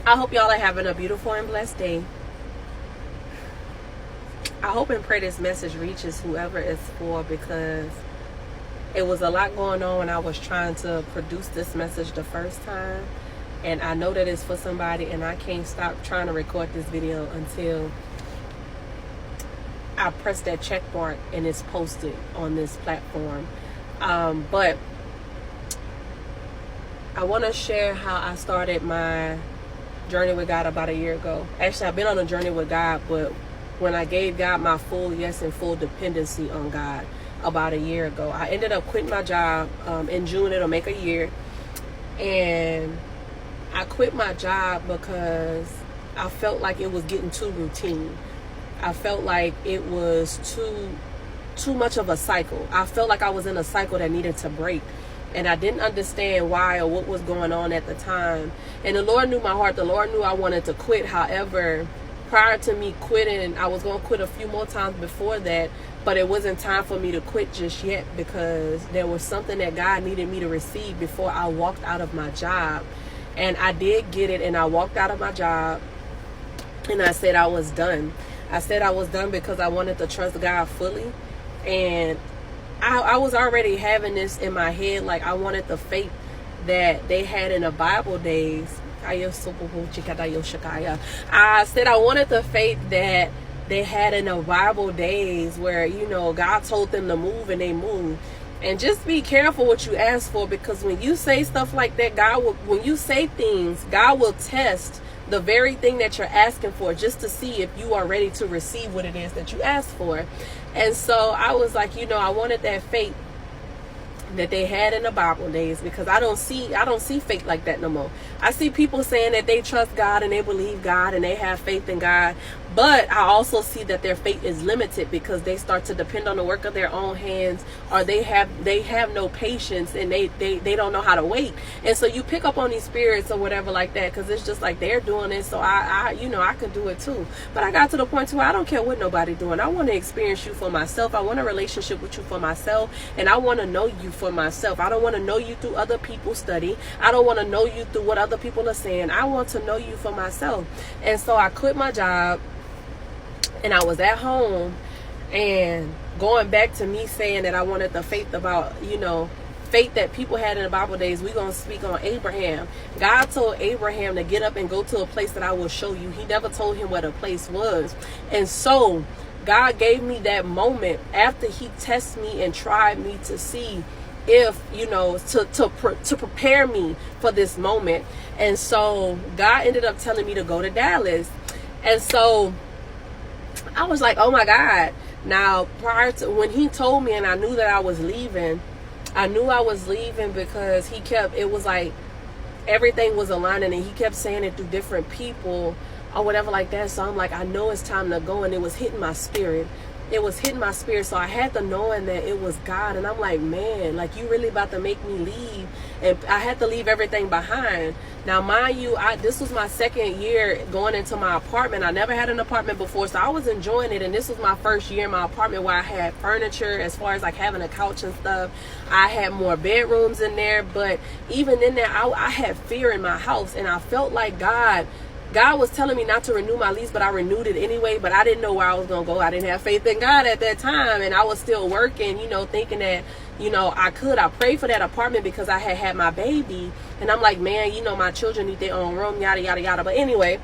I hope y'all are having a beautiful and blessed day. I hope and pray this message reaches whoever it's for, because it was a lot going on when I was trying to produce this message the first time. And I know that it's for somebody, and I can't stop trying to record this video until I press that check mark and it's posted on this platform. But I want to share how I started my journey with God about a year ago. Actually, I've been on a journey with God, but when I gave God my full yes and full dependency on God about a year ago, I ended up quitting my job. In June, it'll make a year. And I quit my job because I felt like it was getting too routine. I felt like it was too much of a cycle. I felt like I was in a cycle that needed to break. And I didn't understand why or what was going on at the time. And the Lord knew my heart. The Lord knew I wanted to quit. However, prior to me quitting, I was going to quit a few more times before that. But it wasn't time for me to quit just yet, because there was something that God needed me to receive before I walked out of my job. And I did get it, and I walked out of my job, and I said I was done. I said I was done because I wanted to trust God fully. And I was already having this in my head, like I wanted the faith that they had in the Bible days. I said I wanted the faith that they had in the Bible days, where, you know, God told them to move and they moved. And just be careful what you ask for, because when you say stuff like that, when you say things, God will test the very thing that you're asking for, just to see if you are ready to receive what it is that you asked for. And so I was like, you know, I wanted that faith that they had in the Bible days, because I don't see faith like that no more. I see people saying that they trust God and they believe God and they have faith in God, but I also see that their faith is limited because they start to depend on the work of their own hands, or they have no patience, and they don't know how to wait. And so you pick up on these spirits or whatever like that, because it's just like they're doing it, so I could do it too. But I got to the point where I don't care what nobody's doing. I want to experience you for myself. I want a relationship with you for myself, and I want to know you for myself. I don't want to know you through other people's study. I don't want to know you through what other people are saying. I want to know you for myself. And so I quit my job, and I was at home, and going back to me saying that I wanted the faith about, you know, faith that people had in the Bible days. We're going to speak on Abraham. God told Abraham to get up and go to a place that I will show you. He never told him where the place was. And so God gave me that moment after he tested me and tried me to see if, you know, to prepare me for this moment. And so God ended up telling me to go to Dallas. And so I was like, oh my God. Now, prior to when he told me and I knew that I was leaving, because it was like everything was aligning, and he kept saying it through different people or whatever like that. So I'm like, I know it's time to go. And it was hitting my spirit. So I had the knowing that it was God. And I'm like, man, like, you really about to make me leave? And I had to leave everything behind. Now, mind you, this was my second year going into my apartment. I never had an apartment before, so I was enjoying it. And this was my first year in my apartment where I had furniture, as far as like having a couch and stuff. I had more bedrooms in there. But even in there, I had fear in my house. And I felt like God was telling me not to renew my lease, but I renewed it anyway. But I didn't know where I was going to go. I didn't have faith in God at that time. And I was still working, you know, thinking that, you know, I prayed for that apartment because I had my baby. And I'm like, man, you know, my children need their own room, yada, yada, yada. But anyway,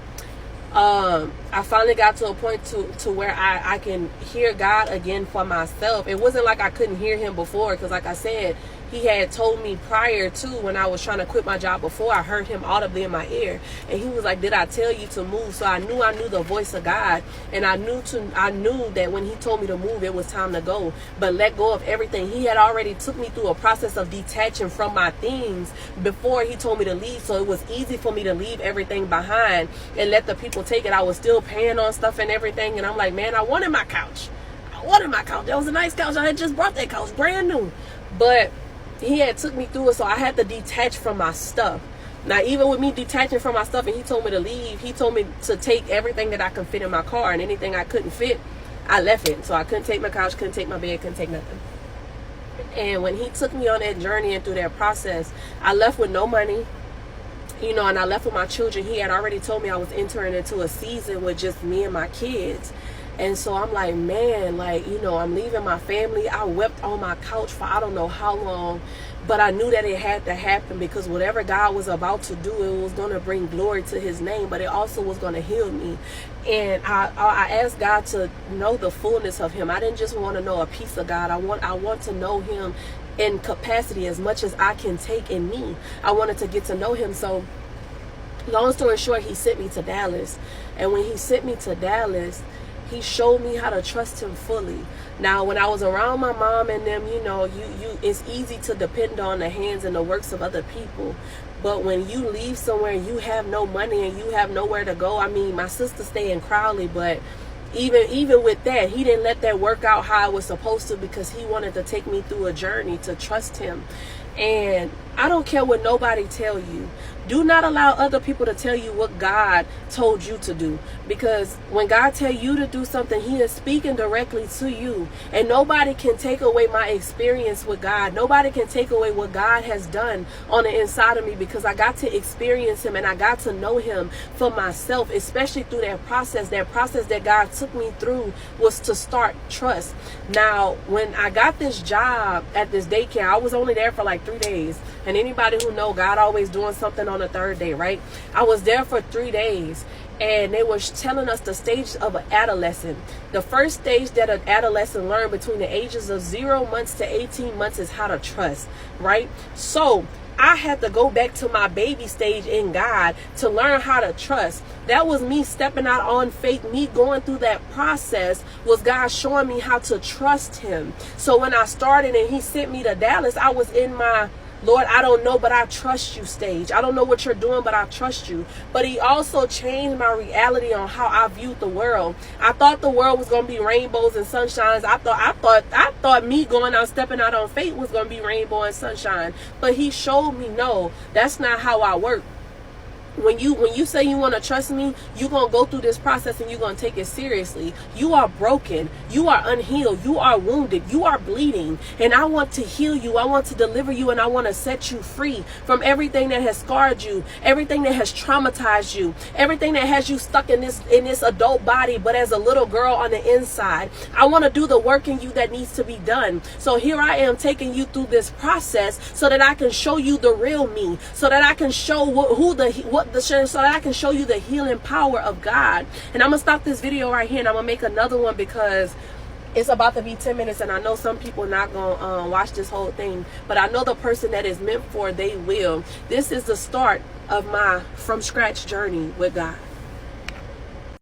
I finally got to a point to where I can hear God again for myself. It wasn't like I couldn't hear him before, because like I said, he had told me prior to, when I was trying to quit my job before, I heard him audibly in my ear, and he was like, did I tell you to move? So I knew the voice of God, and I knew that when he told me to move, it was time to go, but let go of everything. He had already took me through a process of detaching from my things before he told me to leave, so it was easy for me to leave everything behind and let the people take it. I was still paying on stuff and everything, and I'm like, man, I wanted my couch. That was a nice couch. I had just bought that couch, brand new, but he had took me through it, so I had to detach from my stuff. Now, even with me detaching from my stuff and he told me to leave, he told me to take everything that I could fit in my car, and anything I couldn't fit, I left it. So I couldn't take my couch, couldn't take my bed, couldn't take nothing. And when he took me on that journey and through that process, I left with no money. you know, and I left with my children. He had already told me I was entering into a season with just me and my kids. And so I'm like, man, like, you know, I'm leaving my family. I wept on my couch for I don't know how long, but I knew that it had to happen, because whatever God was about to do, it was going to bring glory to his name, but it also was going to heal me. And I asked God to know the fullness of him. I didn't just want to know a piece of God. I want to know him in capacity as much as I can take in me. I wanted to get to know him. So long story short, he sent me to Dallas. And when he sent me to Dallas, he showed me how to trust him fully. Now, when I was around my mom and them, you know, it's easy to depend on the hands and the works of other people. But when you leave somewhere and you have no money and you have nowhere to go, I mean, my sister stayed in Crowley, but even with that, he didn't let that work out how it was supposed to, because he wanted to take me through a journey to trust him. And I don't care what nobody tell you. Do not allow other people to tell you what God told you to do. Because when God tell you to do something, he is speaking directly to you. And nobody can take away my experience with God. Nobody can take away what God has done on the inside of me, because I got to experience him and I got to know him for myself, especially through that process. That process that God took me through was to start trust. Now, when I got this job at this daycare, I was only there for like 3 days. And anybody who know, God always doing something on the third day, right? I was there for 3 days, and they were telling us the stage of an adolescent. The first stage that an adolescent learned between the ages of 0 months to 18 months is how to trust, right? So I had to go back to my baby stage in God to learn how to trust. That was me stepping out on faith. Me going through that process was God showing me how to trust him. So when I started and he sent me to Dallas, I was in my, Lord, I don't know, but I trust you stage. I don't know what you're doing, but I trust you. But he also changed my reality on how I viewed the world. I thought the world was going to be rainbows and sunshines. I thought me going out, stepping out on faith was going to be rainbow and sunshine. But he showed me, no, that's not how I work. When you say you want to trust me, you're going to go through this process and you're going to take it seriously. You are broken. You are unhealed. You are wounded. You are bleeding. And I want to heal you. I want to deliver you, and I want to set you free from everything that has scarred you, everything that has traumatized you, everything that has you stuck in this adult body, but as a little girl on the inside. I want to do the work in you that needs to be done. So here I am taking you through this process so that I can show you the real me, so that I can show so that I can show you the healing power of God. And I'm gonna stop this video right here, and I'm gonna make another one, because it's about to be 10 minutes, and I know some people not gonna watch this whole thing, but I know the person that is meant for, they will. This is the start of my from scratch journey with God.